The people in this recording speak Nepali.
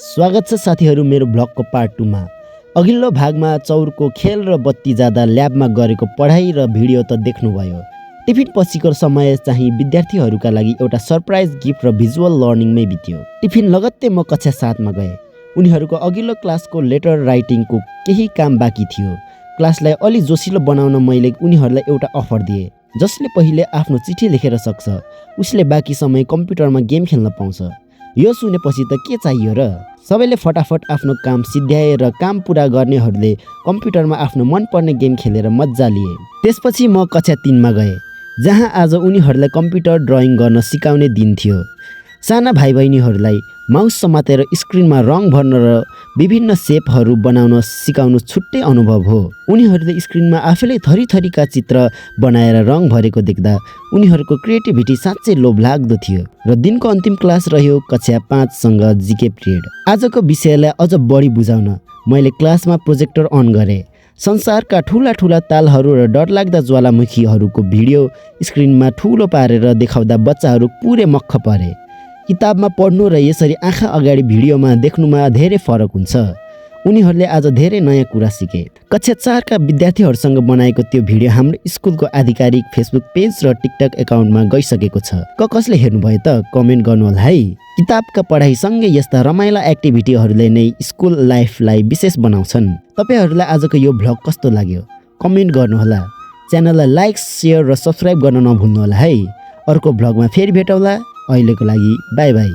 स्वागत छ साथीहरू मेरो ब्लगको पार्ट 2 मा। अघिल्लो भागमा चौरको खेल र बत्ती जाँदा ल्याबमा गरेको पढाइ र भिडियो त देख्नुभयो। टिफिन पछिको समय चाहिँ विद्यार्थीहरूका लागि एउटा सरप्राइज गिफ्ट र भिजुअल लर्निङमै बित्यो। टिफिन लगत्तै म कक्षा 7 मा गए। उनीहरूको अघिल्लो क्लासको लेटर राइटिङको केही काम बाँकी थियो। क्लासलाई अलि जोसिलो बनाउन मैले उनीहरूलाई एउटा अफर दिए। जसले पहिले आफ्नो चिठी लेखेर सक्छ उसले बाँकी समय कम्प्युटरमा गेम खेल्न पाउँछ। यो सुनेपछि त के चाहियो र? सबैले फटाफट आफ्नो काम सिद्ध्याए र काम पुरा गर्नेहरूले कम्प्युटरमा आफ्नो मनपर्ने गेम खेलेर मज्जा लिए। त्यसपछि म कक्षा 3 मा गए, जहाँ आज उनीहरूलाई कम्प्युटर ड्रइङ गर्न सिकाउने दिन थियो। साना भाइ बहिनीहरूलाई माउस समातेर स्क्रिनमा रङ भर्न र विभिन्न सेपहरू बनाउन सिकाउनु छुट्टै अनुभव हो। उनीहरूले स्क्रिनमा आफैले थरीथरीका चित्र बनाएर रङ भरेको देख्दा उनीहरूको क्रिएटिभिटी साँच्चै लोभलाग्दो थियो। र दिनको अन्तिम क्लास रह्यो कक्षा 5 सँग जीके पिरियड। आजको विषयलाई अझ बढी बुझाउन मैले क्लासमा प्रोजेक्टर अन गरेँ। संसारका ठुला ठुला तालहरू र डरलाग्दा ज्वालामुखीहरूको भिडियो स्क्रिनमा ठुलो पारेर देखाउँदा बच्चाहरू पुरै मक्ख परे। किताबमा पढ्नु र यसरी आँखा अगाडि भिडियोमा देख्नुमा धेरै फरक हुन्छ। उनीहरूले आज धेरै नयाँ कुरा सिके। कक्षा 4 का विद्यार्थीहरूसँग बनाएको त्यो भिडियो हाम्रो स्कुलको आधिकारिक फेसबुक पेज र टिकटक एकाउन्टमा गइसकेको छ। कसले हेर्नुभयो त कमेन्ट गर्नुहोला है। किताबका पढाइसँगै यस्ता रमाइला एक्टिभिटीहरूले नै स्कुल लाइफलाई विशेष बनाउँछन्। तपाईहरूलाई आजको यो भ्लग कस्तो लाग्यो कमेन्ट गर्नुहोला। च्यानललाई लाइक, सेयर र सब्स्क्राइब गर्न नभुल्नुहोला है। अर्को भ्लगमा फेरि भेटौँला। अहिलेको लागि बाई बाई।